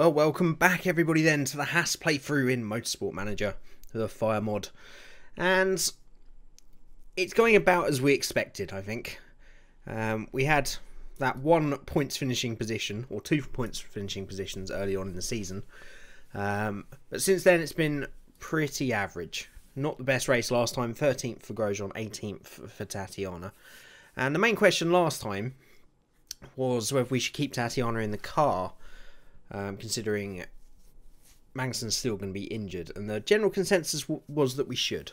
Well, welcome back everybody then to the Haas playthrough in Motorsport Manager, the fire mod. And it's going about as we expected, I think. We had that 1 points finishing position, or 2 points finishing positions early on in the season. But since then it's been pretty average. Not the best race last time, 13th for Grosjean, 18th for Tatiana. And the main question last time was whether we should keep Tatiana in the car, considering Magnussen's still going to be injured, and the general consensus was that we should.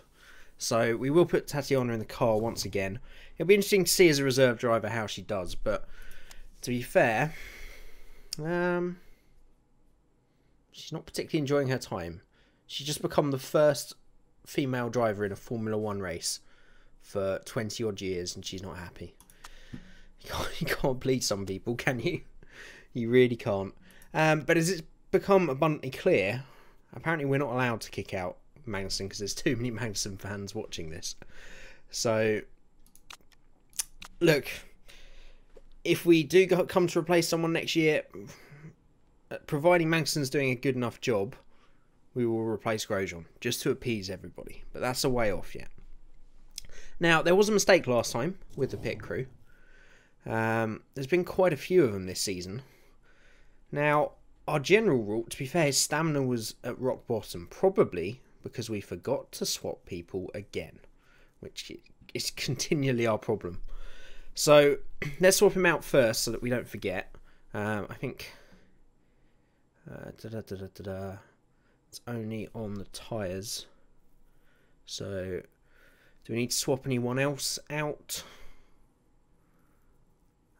So we will put Tatiana in the car once again. It'll be interesting to see as a reserve driver how she does, but to be fair, she's not particularly enjoying her time. She's just become the first female driver in a Formula 1 race for 20 odd years, and she's not happy. You can't please some people, can you? You really can't. But as it's become abundantly clear, apparently we're not allowed to kick out Magnussen because there's too many Magnussen fans watching this. So, look, if we do come to replace someone next year, providing Magnussen's doing a good enough job, we will replace Grosjean, just to appease everybody. But that's a way off yet. Now, there was a mistake last time with the pit crew. There's been quite a few of them this season. Now, our general rule, to be fair, his stamina was at rock bottom, probably because we forgot to swap people again, which is continually our problem. So, let's swap him out first so that we don't forget. I think it's only on the tyres. So, do we need to swap anyone else out?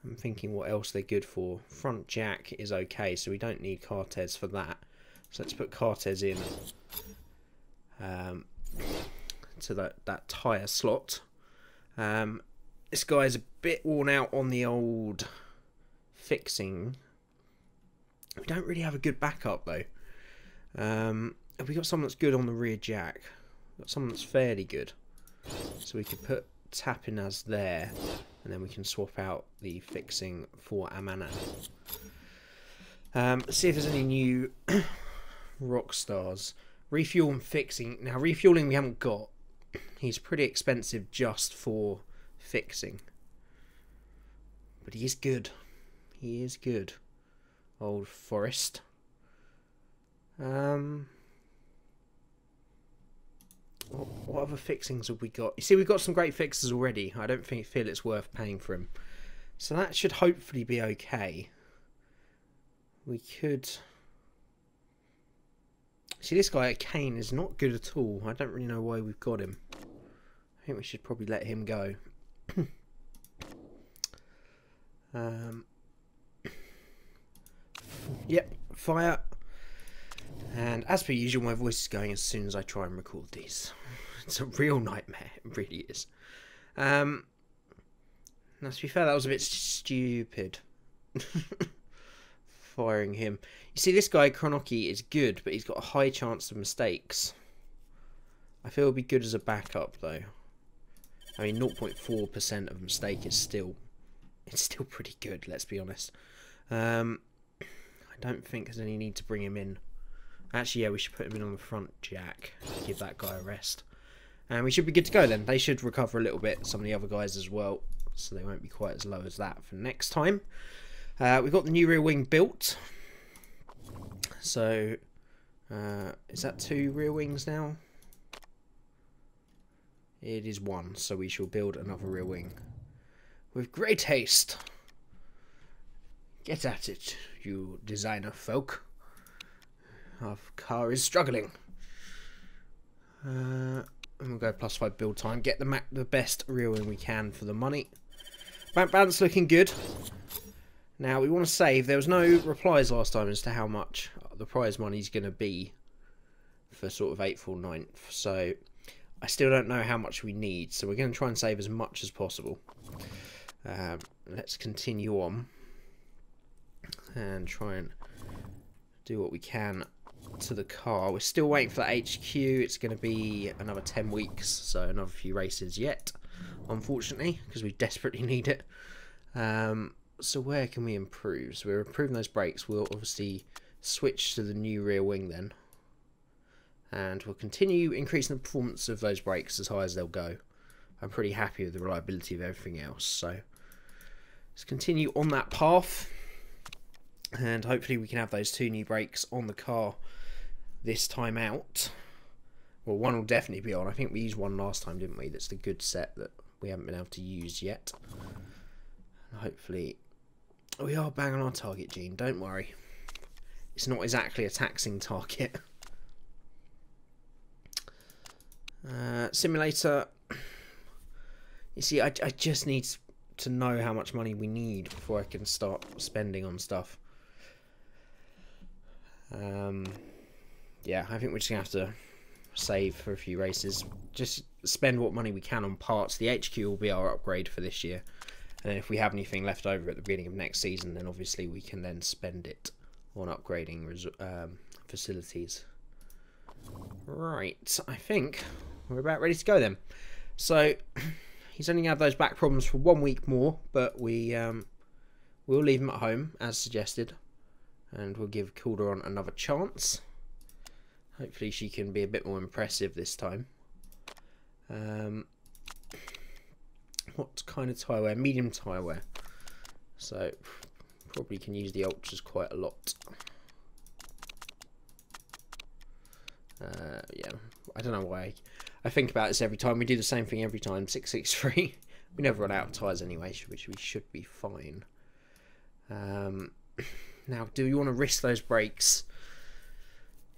I'm thinking what else they're good for. Front jack is okay, so we don't need Cartes for that. So let's put Cartes in to that tyre slot. This guy's a bit worn out on the old fixing. We don't really have a good backup though. Have we got someone that's good on the rear jack? We've got someone that's fairly good. So we could put Tapinaz there, and then we can swap out the fixing for Amana. See if there's any new rock stars. Refuel and fixing. Now, refueling we haven't got. He's pretty expensive just for fixing. But he is good. He is good. Old Forest. What other fixings have we got? You see, we've got some great fixes already. I don't feel it's worth paying for him. So that should hopefully be okay. We could... See, this guy at Kane is not good at all. I don't really know why we've got him. I think we should probably let him go. Yep, fire. And as per usual, my voice is going as soon as I try and record these. It's a real nightmare, it really is. Now, to be fair, that was a bit stupid. Firing him. You see, this guy, Kronoki, is good, but he's got a high chance of mistakes. I feel it'll be good as a backup, though. I mean, 0.4% of mistake is still... It's still pretty good, let's be honest. I don't think there's any need to bring him in. Actually, yeah, we should put him in on the front jack. Give that guy a rest. And we should be good to go then. They should recover a little bit, some of the other guys as well. So they won't be quite as low as that for next time. We've got the new rear wing built. So, is that 2 rear wings now? It is 1, so we shall build another rear wing. With great haste. Get at it, you designer folk. Our car is struggling. And we'll go +5 build time. Get the best rear wing we can for the money. Bank balance looking good. Now we want to save. There was no replies last time as to how much the prize money is going to be for sort of 8th or 9th. So I still don't know how much we need. So we're going to try and save as much as possible. Let's continue on and try and do what we can to the car. We're still waiting for the HQ. It's going to be another 10 weeks, so another few races yet, unfortunately, because we desperately need it. So where can we improve? So we're improving those brakes. We'll obviously switch to the new rear wing then. And we'll continue increasing the performance of those brakes as high as they'll go. I'm pretty happy with the reliability of everything else. So let's continue on that path. And hopefully we can have those 2 new brakes on the car this time out. Well, one will definitely be on. I think we used one last time, didn't we? That's the good set that we haven't been able to use yet. And hopefully we are bang on our target, Gene. Don't worry. It's not exactly a taxing target. Simulator. You see, I just need to know how much money we need before I can start spending on stuff. Yeah, I think we're just going to have to save for a few races. Just spend what money we can on parts. The HQ will be our upgrade for this year. And then if we have anything left over at the beginning of next season, then obviously we can then spend it on upgrading facilities. Right, I think we're about ready to go then. So he's only going to have those back problems for 1 week more, but we'll leave him at home as suggested. And we'll give Calderon another chance. Hopefully she can be a bit more impressive this time. What kind of tyre wear? Medium tyre wear. So probably can use the ultras quite a lot. Yeah, I don't know why. I think about this every time. We do the same thing every time. 663. We never run out of tyres anyway, which we should be fine. Now, do we want to risk those brakes?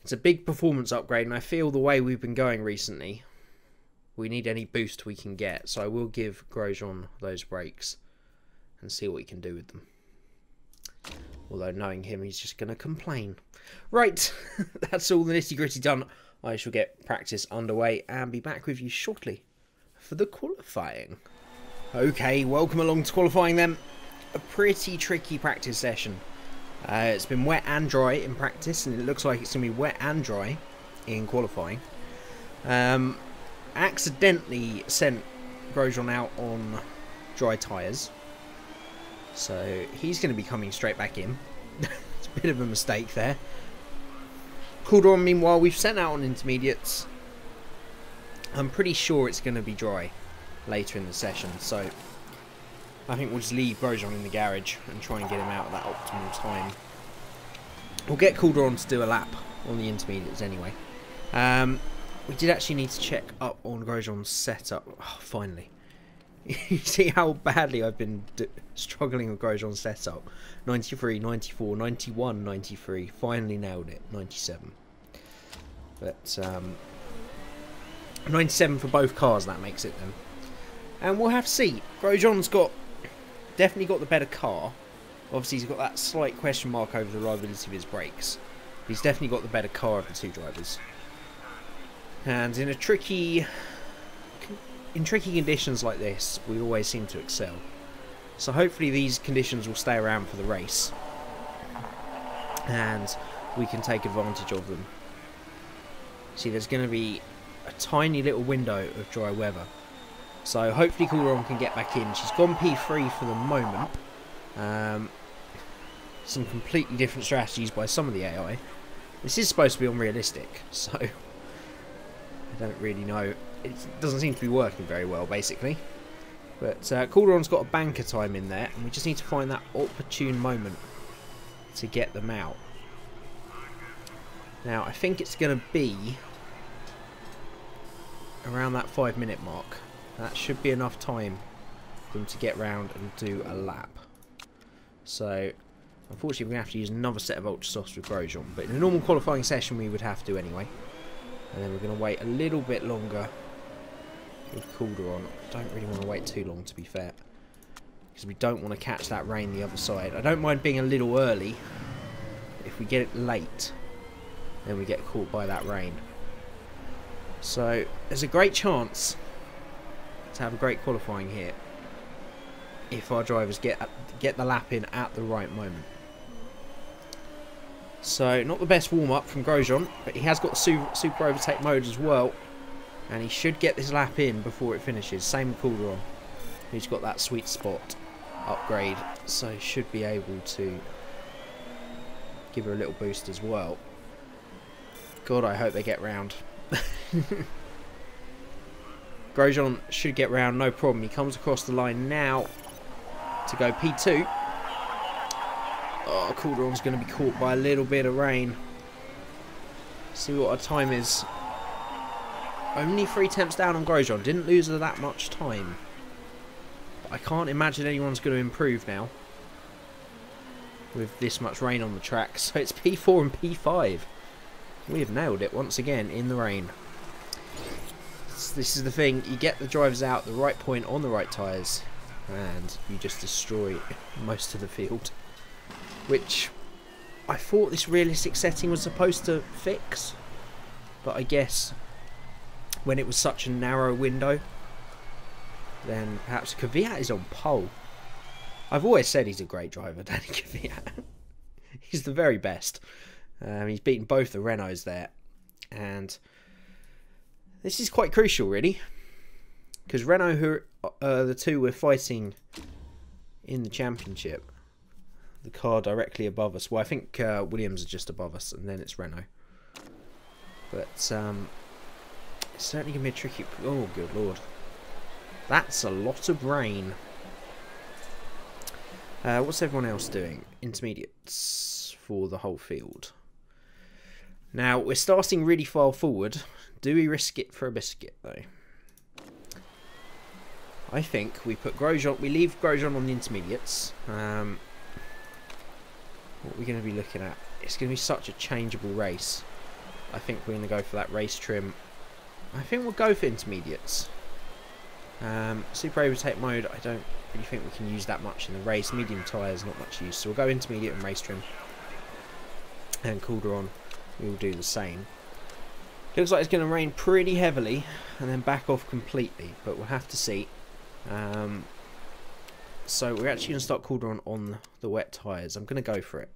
It's a big performance upgrade, and I feel the way we've been going recently, we need any boost we can get. So I will give Grosjean those brakes and see what we can do with them. Although knowing him, he's just going to complain. Right, that's all the nitty-gritty done. I shall get practice underway and be back with you shortly for the qualifying. Okay, welcome along to qualifying then. A pretty tricky practice session. It's been wet and dry in practice, and it looks like it's going to be wet and dry in qualifying. Accidentally sent Grosjean out on dry tyres, so he's going to be coming straight back in. It's a bit of a mistake there. Calderon, meanwhile, we've sent out on intermediates. I'm pretty sure it's going to be dry later in the session, so I think we'll just leave Grosjean in the garage and try and get him out at that optimal time. We'll get Calderon to do a lap on the intermediates anyway. We did actually need to check up on Grosjean's setup. Oh, finally. You see how badly I've been struggling with Grosjean's setup. 93, 94, 91, 93. Finally nailed it. 97. But 97 for both cars, that makes it then. And we'll have to see. Grosjean's definitely got the better car. Obviously he's got that slight question mark over the reliability of his brakes. But he's definitely got the better car of the two drivers. And in tricky conditions like this, we always seem to excel. So hopefully these conditions will stay around for the race. And we can take advantage of them. See, there's going to be a tiny little window of dry weather. So hopefully Calderon can get back in. She's gone P3 for the moment. Some completely different strategies by some of the AI. This is supposed to be unrealistic, so I don't really know. It doesn't seem to be working very well, basically. But Calderon's got a banker time in there, and we just need to find that opportune moment to get them out. Now, I think it's going to be around that 5-minute mark. That should be enough time for them to get round and do a lap. So, unfortunately, we're going to have to use another set of Ultra Softs with Grosjean. But in a normal qualifying session, we would have to anyway. And then we're going to wait a little bit longer with Calderon. Don't really want to wait too long, to be fair, because we don't want to catch that rain the other side. I don't mind being a little early. If we get it late, then we get caught by that rain. So, there's a great chance to have a great qualifying here if our drivers get the lap in at the right moment. So, not the best warm-up from Grosjean, but he has got the super overtake mode as well, and he should get this lap in before it finishes. Same with Calderon, who's got that sweet spot upgrade, so he should be able to give her a little boost as well. God, I hope they get round. Grosjean should get round, no problem. He comes across the line now to go P2. Oh, Calderon's going to be caught by a little bit of rain. See what our time is. Only 3 tenths down on Grosjean. Didn't lose her that much time. But I can't imagine anyone's going to improve now with this much rain on the track. So it's P4 and P5. We have nailed it once again in the rain. This is the thing. You get the drivers out the right point on the right tyres and you just destroy most of the field. Which I thought this realistic setting was supposed to fix. But I guess when it was such a narrow window, then perhaps Kvyat is on pole. I've always said he's a great driver, Danny Kvyat. He's the very best. He's beaten both the Renaults there. And this is quite crucial, really. Because Renault, who are the two we're fighting in the championship, the car directly above us. Well, I think Williams are just above us, and then it's Renault. But it's certainly going to be a tricky... Oh, good lord. That's a lot of rain. What's everyone else doing? Intermediates for the whole field. Now, we're starting really far forward. Do we risk it for a biscuit, though? I think we put Grosjean... We leave Grosjean on the intermediates. What are we going to be looking at? It's going to be such a changeable race. I think we're going to go for that race trim. I think we'll go for intermediates. Super overtake mode, I don't really think we can use that much in the race. Medium tyres, not much use. So we'll go intermediate and race trim. And Calderon, we'll do the same. Looks like it's going to rain pretty heavily and then back off completely, but we'll have to see. So we're actually going to start Calderon on the wet tyres. I'm going to go for it.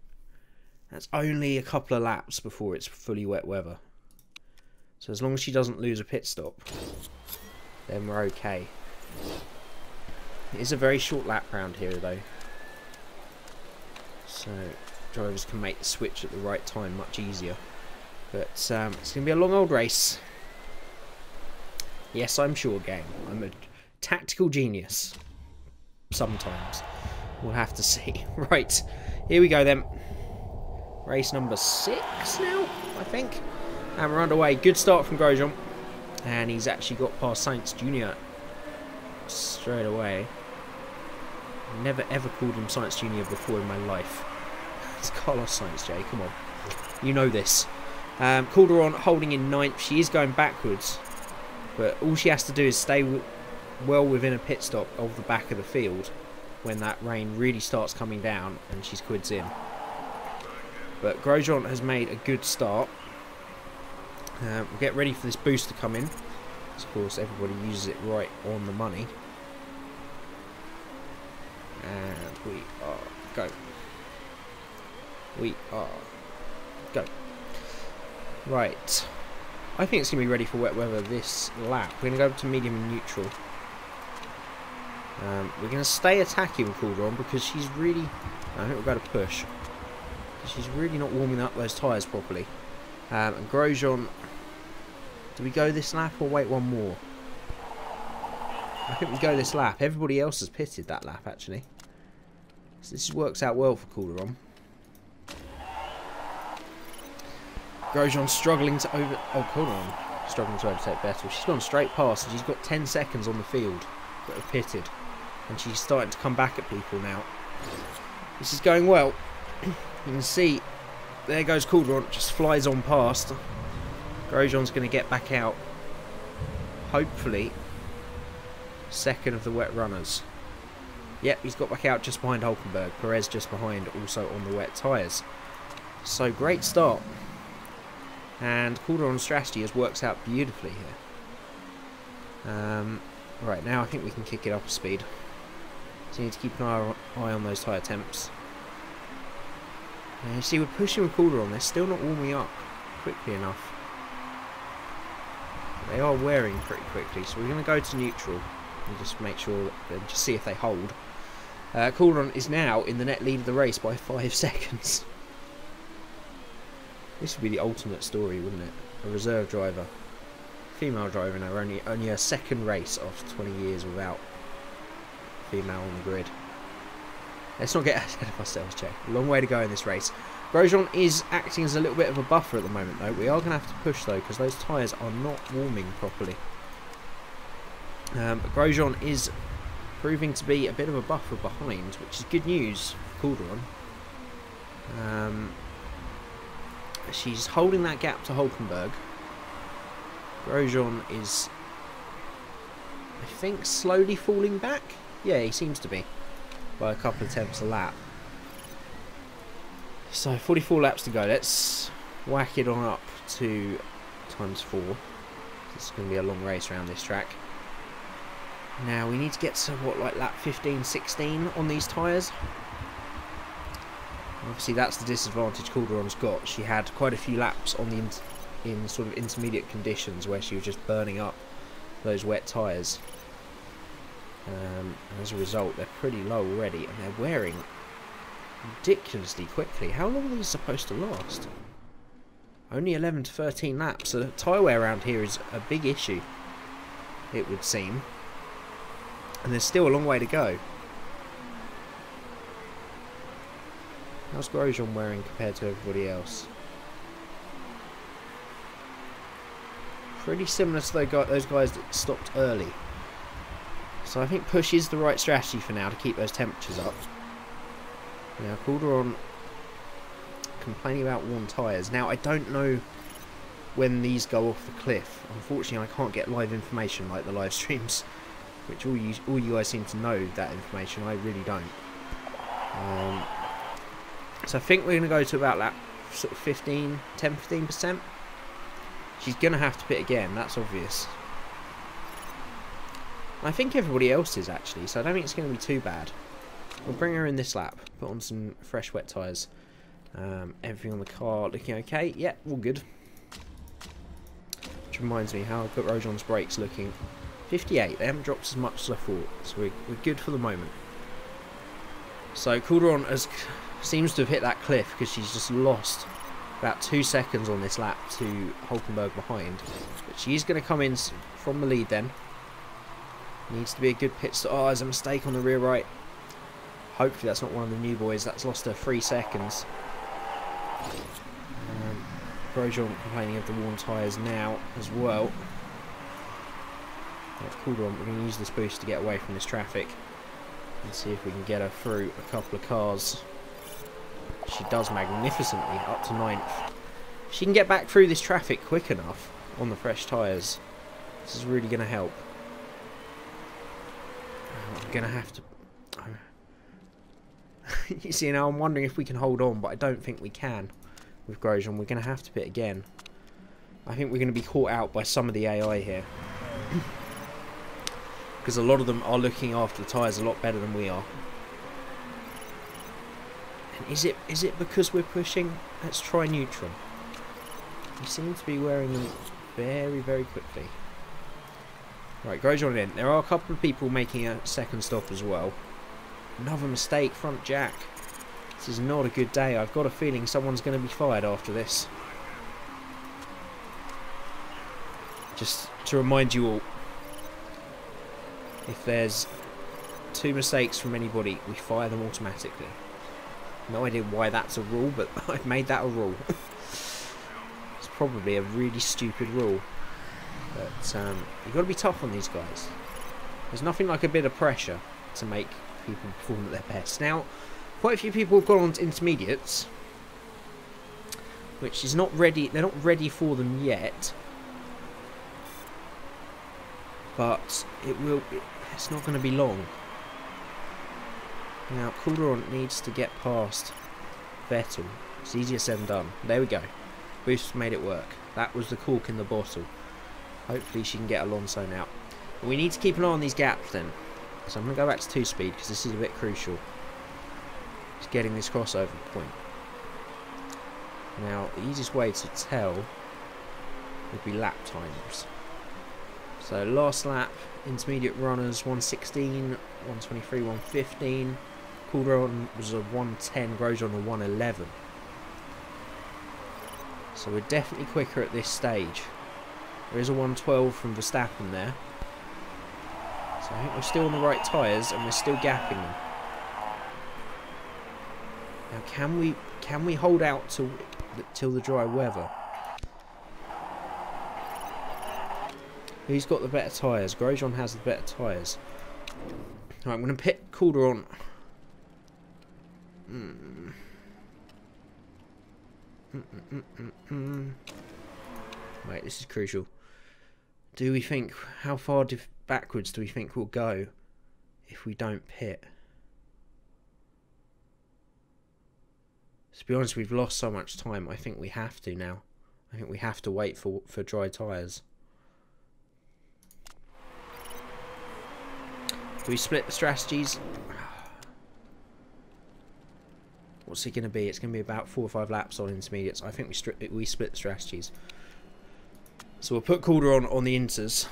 That's only a couple of laps before it's fully wet weather. So as long as she doesn't lose a pit stop, then we're okay. It is a very short lap round here though. So drivers can make the switch at the right time much easier. But it's going to be a long old race. Yes, I'm sure, gang. I'm a tactical genius. Sometimes. We'll have to see. Right, here we go then. Race number 6 now, I think. And we're underway. Good start from Grosjean. And he's actually got past Sainz Jr. straight away. Never ever called him Sainz Jr. before in my life. It's Carlos Sainz, Jay. Come on. You know this. Calderon holding in 9th. She is going backwards. But all she has to do is stay well within a pit stop of the back of the field when that rain really starts coming down and she's quids in. But Grosjean has made a good start. We'll get ready for this boost to come in. Of course, everybody uses it right on the money. And we are go. We are go. Right. I think it's going to be ready for wet weather this lap. We're going to go to medium and neutral. We're going to stay attacking with Calderon because she's really... I think we'll go to push. She's really not warming up those tyres properly. And Grosjean... Do we go this lap or wait one more? I think we go this lap. Everybody else has pitted that lap, actually. So this works out well for Calderon. Grosjean struggling to over... Oh, Calderon struggling to overtake Vettel. She's gone straight past and she's got 10 seconds on the field that have pitted. And she's starting to come back at people now. This is going well. You can see, there goes Calderon, just flies on past. Grosjean's going to get back out. Hopefully, second of the wet runners. Yep, he's got back out just behind Hulkenberg. Perez just behind, also on the wet tyres. So, great start. And Calderon's strategy has worked out beautifully here. Right, now I think we can kick it up a speed. So you need to keep an eye on those tyre temps. And you see, we're pushing with Calderon. They're still not warming up quickly enough. They are wearing pretty quickly, so we're going to go to neutral and just make sure, just see if they hold. Calderon is now in the net lead of the race by 5 seconds. This would be the ultimate story, wouldn't it? A reserve driver, female driver in her only her second race after 20 years without female on the grid. Let's not get ahead of ourselves, Jay. A long way to go in this race. Grosjean is acting as a little bit of a buffer at the moment, though. We are going to have to push, though, because those tyres are not warming properly. But Grosjean is proving to be a bit of a buffer behind, which is good news for Calderon. She's holding that gap to Hulkenberg. Grosjean is, I think, slowly falling back. Yeah, he seems to be, by a couple of tenths a lap. So 44 laps to go. Let's whack it on up to ×4. This is going to be a long race around this track. Now we need to get to what, like lap 15, 16 on these tyres. Obviously that's the disadvantage Calderon's got. She had quite a few laps on the in sort of intermediate conditions where she was just burning up those wet tyres. And as a result, they're pretty low already, and they're wearing ridiculously quickly. How long are these supposed to last? Only 11 to 13 laps. So tyre wear around here is a big issue, it would seem. And there's still a long way to go. How's Grosjean wearing compared to everybody else? Pretty similar to those guys that stopped early. So I think push is the right strategy for now to keep those temperatures up. Now Calderon complaining about warm tyres. Now I don't know when these go off the cliff. Unfortunately I can't get live information like the live streams, which all you guys seem to know that information. I really don't. So I think we're going to go to about that sort of 10-15%. She's going to have to pit again, that's obvious. I think everybody else is actually, so I don't think it's going to be too bad. We'll bring her in this lap, put on some fresh wet tyres. Everything on the car looking okay. Yeah, all good. Which reminds me, how Grosjean's brakes looking. 58, they haven't dropped as much as I thought, so we're good for the moment. So Calderon seems to have hit that cliff because she's just lost about 2 seconds on this lap to Hulkenberg behind. But she's going to come in from the lead then. Needs to be a good pit stop. Oh, there's a mistake on the rear right. Hopefully that's not one of the new boys. That's lost her 3 seconds. Grosjean complaining of the worn tyres now as well. Calderon, we're going to use this boost to get away from this traffic and see if we can get her through a couple of cars. She does magnificently, up to 9th. If she can get back through this traffic quick enough on the fresh tyres, this is really going to help. I'm going to have to... You see, now I'm wondering if we can hold on, but I don't think we can with Grosjean. We're going to have to pit again. I think we're going to be caught out by some of the AI here. Because a lot of them are looking after the tyres a lot better than we are. And is it because we're pushing? Let's try neutral. We seem to be wearing them very, very quickly. Right, Grosjean in. There are a couple of people making a second stop as well. Another mistake, front jack. This is not a good day. I've got a feeling someone's going to be fired after this. Just to remind you all, if there's 2 mistakes from anybody, we fire them automatically. No idea why that's a rule, but I've made that a rule. It's probably a really stupid rule. But you've got to be tough on these guys. There's nothing like a bit of pressure to make people perform at their best. Now, quite a few people have gone on to intermediates, which is not ready. They're not ready for them yet. But it will. It's not going to be long. Now, Calderon needs to get past Vettel. It's easier said than done. There we go. Boost made it work. That was the cork in the bottle. Hopefully she can get Alonso now. But we need to keep an eye on these gaps then. So I'm going to go back to 2-speed because this is a bit crucial. Just getting this crossover point. Now, the easiest way to tell would be lap times. So last lap, intermediate runners 1:16, 1:23, 1:15. Calderon was a 1:10, Grosjean a 1:11. So we're definitely quicker at this stage. There is a 112 from Verstappen there. So I think we're still on the right tyres and we're still gapping them. Now can we hold out till the dry weather? Who's got the better tyres? Grosjean has the better tyres. Right, I'm going to pit Calderon. Wait, this is crucial. Do we think, how far backwards do we think we'll go if we don't pit? To be honest, we've lost so much time. I think we have to now. I think we have to wait for dry tyres. Do we split the strategies? What's it going to be? It's going to be about 4 or 5 laps on intermediates. I think we split the strategies. So we'll put Calderon on the inters.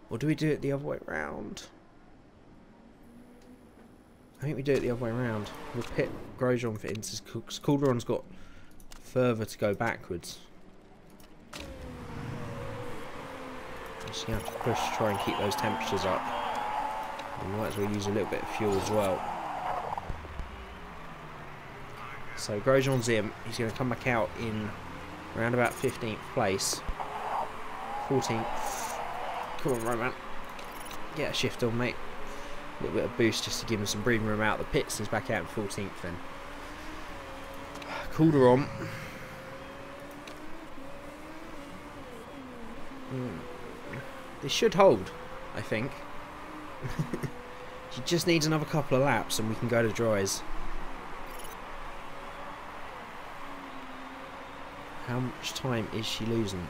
Or do we do it the other way around? I think we do it the other way around. We'll pit Grosjean for inters because Calderon's got further to go backwards. Just going to have to push to try and keep those temperatures up. We might as well use a little bit of fuel as well. So Grosjean's in. He's going to come back out in around about 15th place. 14th. Come on, Roman. Get a shift on, mate. A little bit of boost just to give him some breathing room out of the pits. He's back out in 14th then. Calderon. This should hold, I think. She just needs another couple of laps and we can go to dries. How much time is she losing?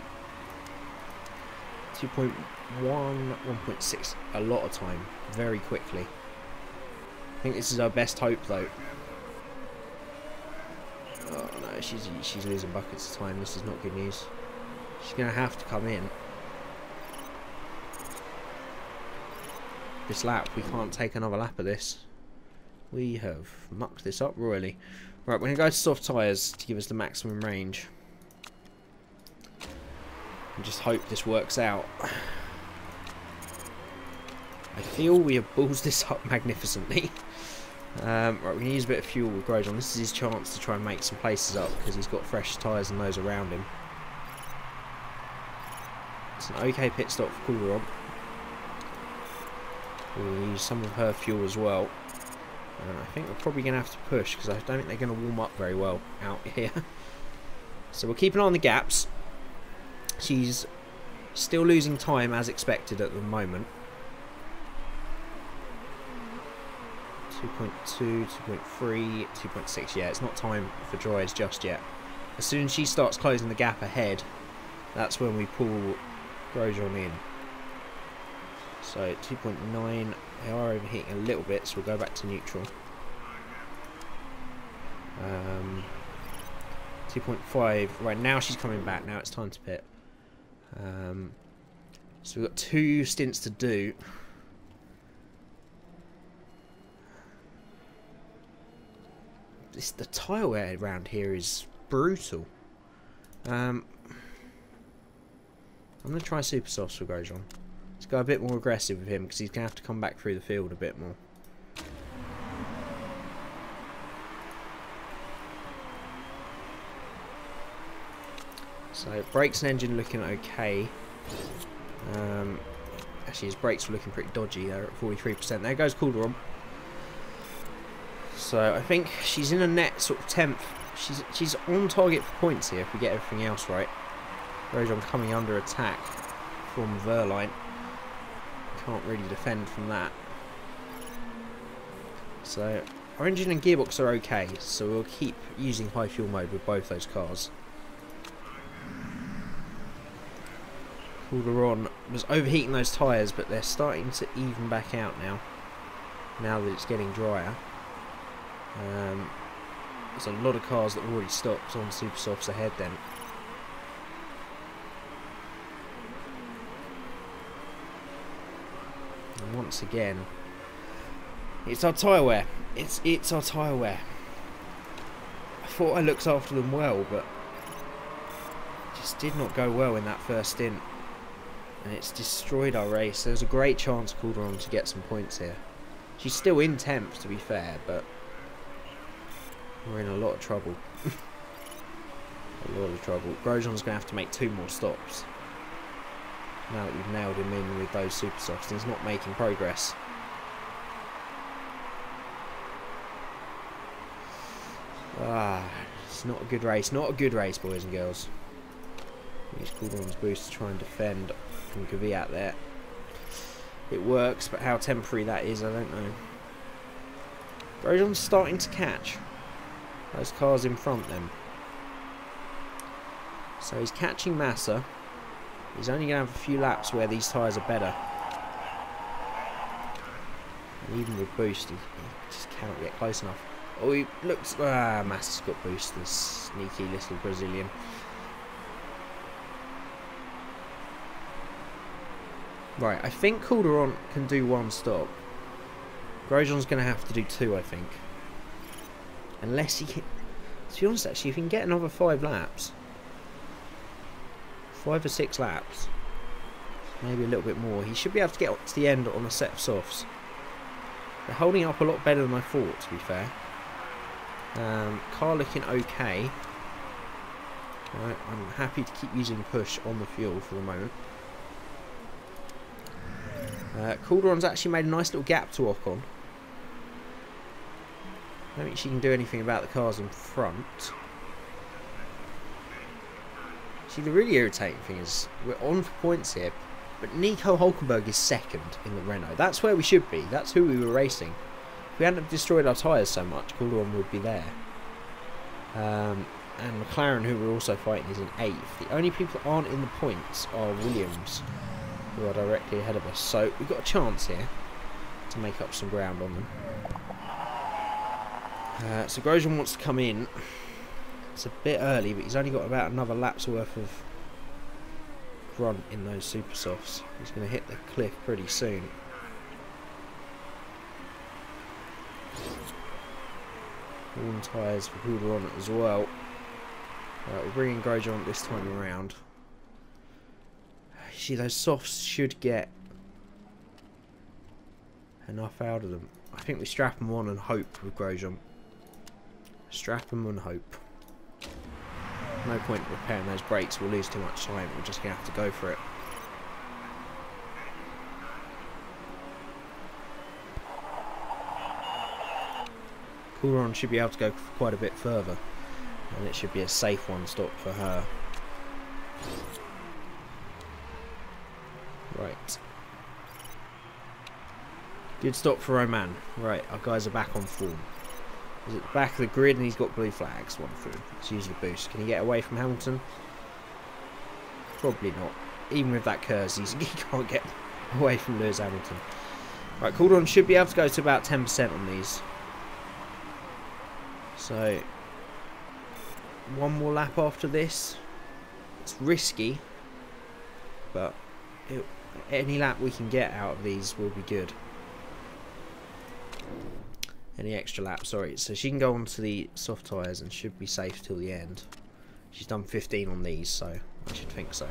2.1, 1.6, a lot of time, very quickly. I think this is our best hope though. Oh no, she's losing buckets of time. This is not good news. She's going to have to come in. This lap, we can't take another lap of this. We have mucked this up royally. Right, we're going to go to soft tyres to give us the maximum range. And just hope this works out. I feel we have balls this up magnificently. Right, we're going to use a bit of fuel with Grosjean. This is his chance to try and make some places up because he's got fresh tyres and those around him. It's an okay pit stop for Calderon. We'll use some of her fuel as well. And I think we're probably going to have to push because I don't think they're going to warm up very well out here. So we'll keep an eye on the gaps. She's still losing time as expected at the moment. 2.2, 2.3, 2.6. Yeah, it's not time for dries just yet. As soon as she starts closing the gap ahead, that's when we pull Grosjean in. So 2.9, they are overheating a little bit, so we'll go back to neutral. 2.5, right now she's coming back, now it's time to pit. So we've got 2 stints to do. The tyre wear around here is brutal. I'm going to try super softs for Grosjean. Let's go a bit more aggressive with him because he's going to have to come back through the field a bit more. So brakes and engine looking okay. Actually his brakes were looking pretty dodgy. They're at 43%. There goes Calderon. So I think she's in a net sort of 10th. She's on target for points here if we get everything else right. Grosjean coming under attack from Verline. Can't really defend from that. So our engine and gearbox are okay, so we'll keep using high fuel mode with both those cars. Calderon was overheating those tyres, but they're starting to even back out now. Now that it's getting drier. There's a lot of cars that have already stopped on super softs ahead then. And once again, it's our tyre wear. It's our tyre wear. I thought I looked after them well, but just did not go well in that first stint. And it's destroyed our race. There's a great chance Calderon to get some points here. She's still in 10th, to be fair, but we're in a lot of trouble. A lot of trouble. Grosjean's going to have to make 2 more stops. Now that we've nailed him in with those super softs, he's not making progress. It's not a good race. Not a good race, boys and girls. Use Calderon's boost to try and defend from Kvyat there. It works, but how temporary that is, I don't know. Grosjean's starting to catch those cars in front then. So he's catching Massa. He's only going to have a few laps where these tyres are better. And even with boost, he just cannot get close enough. Oh, he looks... Massa's got boost, this sneaky little Brazilian. Right, I think Calderon can do 1 stop. Grosjean's going to have to do 2, I think. Unless he can... To be honest, actually, if he can get another 5 laps... 5 or 6 laps, maybe a little bit more, he should be able to get up to the end on a set of softs. They're holding up a lot better than I thought, to be fair. Car looking okay. Right, I'm happy to keep using push on the fuel for the moment. Calderon's actually made a nice little gap to Ocon. I don't think she can do anything about the cars in front. See, the really irritating thing is we're on for points here, but Nico Hulkenberg is 2nd in the Renault. That's where we should be. That's who we were racing. If we hadn't destroyed our tyres so much, Calderon would be there. And McLaren, who we're also fighting, is in 8th. The only people that aren't in the points are Williams, who are directly ahead of us. So we've got a chance here to make up some ground on them. So Grosjean wants to come in. It's a bit early, but he's only got about another lap's worth of grunt in those super softs. He's going to hit the cliff pretty soon. Worn tyres for Calderon as well. Right, we're bringing Grosjean this time around. See, those softs should get enough out of them. I think we strap them on and hope with Grosjean. Strap them and hope. No point repairing those brakes, we'll lose too much time, we're just going to have to go for it. Calderon should be able to go quite a bit further, and it should be a safe 1 stop for her. Right. Good stop for Roman. Right, our guys are back on form. He's at the back of the grid and he's got blue flags. Wonderful. Let's use the boost. Can he get away from Hamilton? Probably not. Even with that curse, he can't get away from Lewis Hamilton. Right, Calderon should be able to go to about 10% on these. So, 1 more lap after this. It's risky, but any lap we can get out of these will be good. Any extra lap, sorry. So she can go on to the soft tyres and should be safe till the end. She's done 15 on these, so I should think so.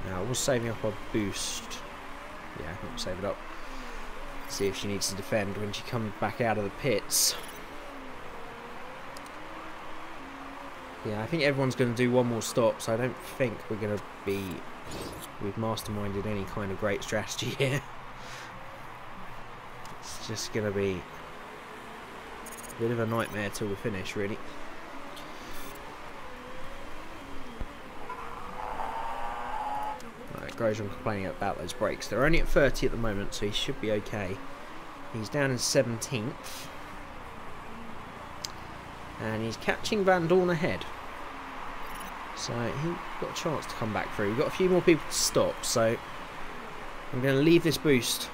Now, we're saving up our boost. Yeah, we'll save it up. See if she needs to defend when she comes back out of the pits. Yeah, I think everyone's going to do 1 more stop, so I don't think we're going to be... We've masterminded any kind of great strategy here. It's just going to be a bit of a nightmare till we finish, really. Right, Grosjean complaining about those brakes. They're only at 30 at the moment, so he should be okay. He's down in 17th. And he's catching Van Dorn ahead. So he got a chance to come back through. We've got a few more people to stop, so I'm going to leave this boost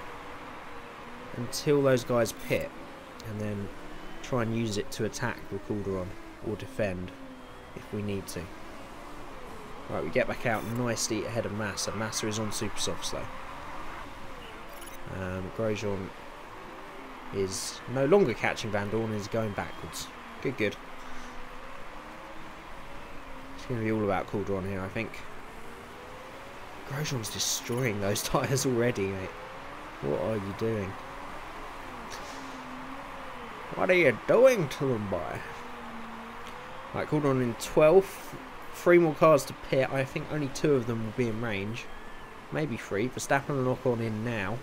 until those guys pit, and then try and use it to attack with Calderon or defend if we need to. Right, we get back out nicely ahead of Massa. Massa is on super softs though. Grosjean is no longer catching Van Dorn, is going backwards. Good, good. going to be all about Calderon here, I think. Grosjean's destroying those tyres already, mate. What are you doing? What are you doing to them, boy? Right, Calderon in 12th. 3 more cars to pit. I think only 2 of them will be in range. Maybe 3. Verstappen and Ocon in now.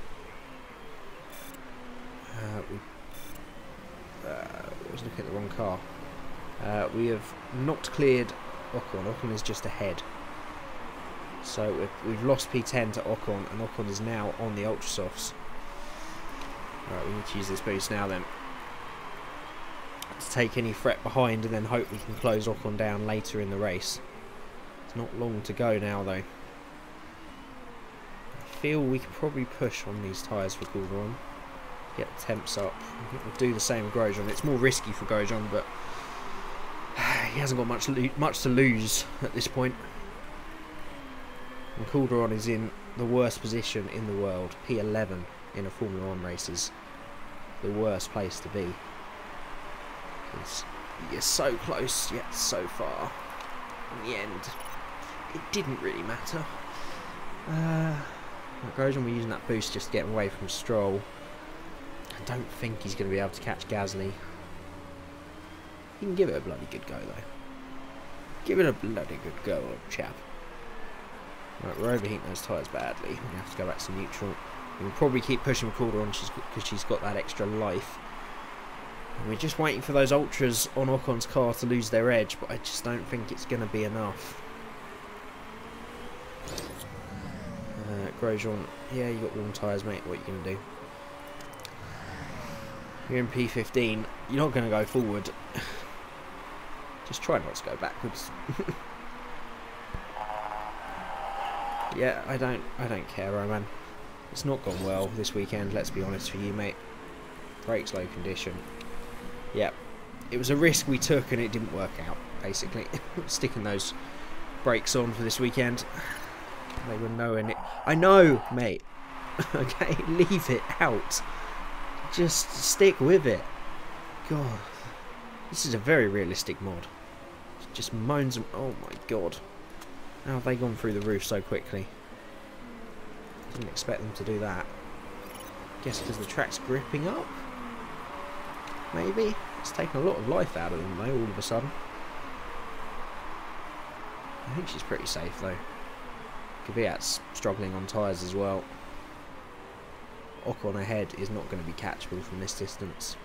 I was looking at the wrong car. We have not cleared Ocon. Ocon is just ahead. So we've lost P10 to Ocon, and Ocon is now on the Ultra Softs. Right, we need to use this boost now then, to take any threat behind, and then hope we can close Ocon down later in the race. It's not long to go now though. I feel we could probably push on these tyres for Calderon. Get the temps up. I think we'll do the same with Grosjean. It's more risky for Grosjean, but he hasn't got much to lose at this point. And Calderon is in the worst position in the world. P11 in a Formula 1 race is the worst place to be. You're so close yet so far. In the end, it didn't really matter. Grosjean, we're using that boost just to get away from Stroll. I don't think he's going to be able to catch Gasly. He can give it a bloody good go though. Give it a bloody good go, old chap. Right, we're overheating those tyres badly. We're going to have to go back to neutral. We'll probably keep pushing Calderon because she's got that extra life. And we're just waiting for those ultras on Ocon's car to lose their edge, but I just don't think it's going to be enough. Grosjean, yeah, you got warm tyres, mate. What are you going to do? You're in P15. You're not going to go forward. Just try not to go backwards. Yeah, I don't care, Roman. It's not gone well this weekend, let's be honest for you, mate. Brakes low condition. Yeah, it was a risk we took and it didn't work out, basically. Sticking those brakes on for this weekend. They were nowhere near. I know, mate. Okay, leave it out. Just stick with it. God. This is a very realistic mod. It just moans them. Oh my god. How have they gone through the roof so quickly? Didn't expect them to do that. Guess because the track's gripping up? Maybe? It's taken a lot of life out of them though, all of a sudden. I think she's pretty safe though. Kvyat's struggling on tyres as well. Ocon ahead is not going to be catchable from this distance.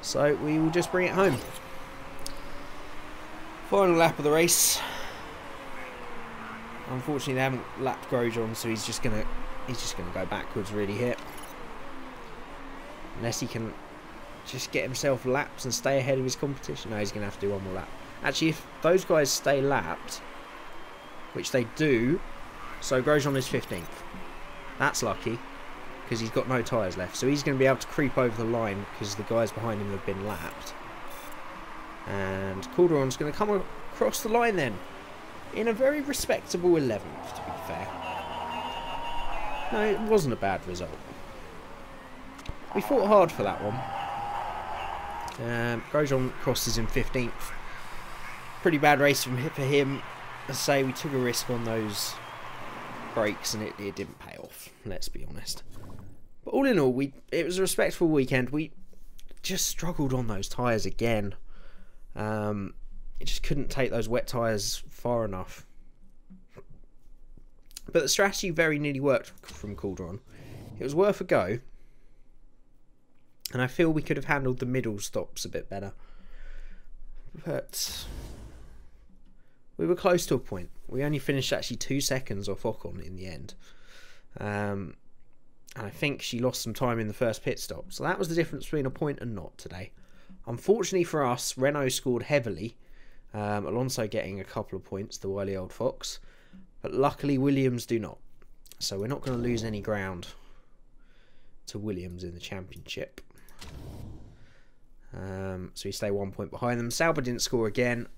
So we will just bring it home. Final lap of the race. Unfortunately, they haven't lapped Grosjean, so he's just gonna go backwards really here. Unless he can just get himself laps and stay ahead of his competition. No, he's gonna have to do one more lap. Actually, if those guys stay lapped, which they do, so Grosjean is 15th. That's lucky, because he's got no tyres left. So he's going to be able to creep over the line because the guys behind him have been lapped. And Calderon's going to come across the line then, in a very respectable 11th, to be fair. No, it wasn't a bad result. We fought hard for that one. Grosjean crosses in 15th. Pretty bad race for him. As I say, we took a risk on those brakes and it didn't pay off, let's be honest. But all in all, it was a respectful weekend. We just struggled on those tyres again. It just couldn't take those wet tyres far enough. But the strategy very nearly worked from Calderon. It was worth a go. And I feel we could have handled the middle stops a bit better. But we were close to a point. We only finished actually 2 seconds off Ocon in the end. And I think she lost some time in the first pit stop. So that was the difference between a point and not today. Unfortunately for us, Renault scored heavily. Alonso getting a couple of points, the wily old fox. But luckily Williams do not. So we're not going to lose any ground to Williams in the championship. So we stay 1 point behind them. Sauber didn't score again.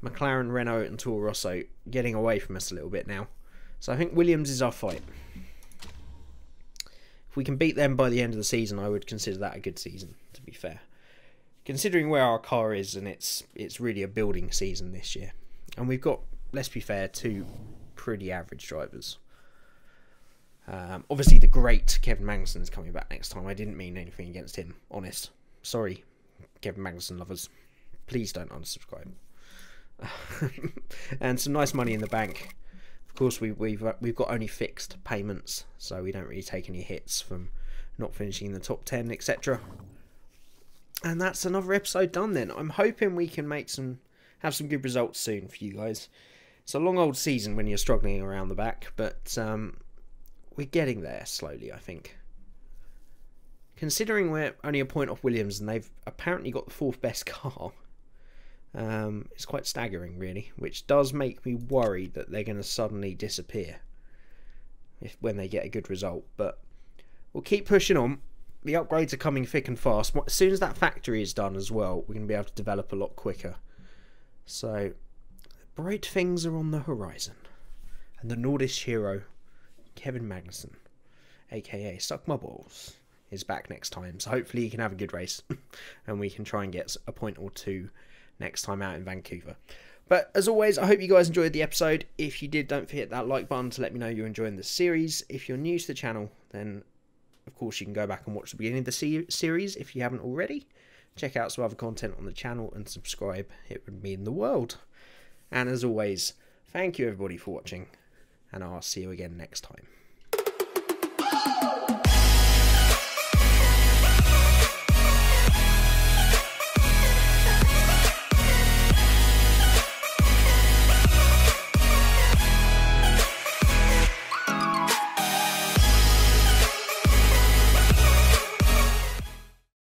McLaren, Renault and Toro Rosso getting away from us a little bit now. So I think Williams is our fight. If we can beat them by the end of the season, I would consider that a good season, to be fair. considering where our car is, and it's really a building season this year. And we've got, let's be fair, 2 pretty average drivers. Obviously, the great Kevin Magnussen is coming back next time. I didn't mean anything against him, honest. Sorry, Kevin Magnussen lovers. Please don't unsubscribe. And some nice money in the bank. Of course, we've got only fixed payments, so we don't really take any hits from not finishing in the top 10, etc. And that's another episode done then. I'm hoping we can have some good results soon for you guys. It's a long old season when you're struggling around the back, but we're getting there slowly, I think. Considering we're only a point off Williams and they've apparently got the 4th best car, it's quite staggering, really, which does make me worried that they're going to suddenly disappear when they get a good result. But we'll keep pushing on. The upgrades are coming thick and fast. As soon as that factory is done as well, we're going to be able to develop a lot quicker. So, bright things are on the horizon. And the Nordish hero, Kevin Magnussen, aka Suck My Balls, is back next time. So hopefully he can have a good race. And we can try and get a point or 2 next time out in Vancouver. But as always, I hope you guys enjoyed the episode. If you did, don't forget that like button to let me know you're enjoying the series. If you're new to the channel, then of course you can go back and watch the beginning of the series if you haven't already. Check out some other content on the channel and subscribe. It would mean the world. And as always, thank you everybody for watching, and I'll see you again next time.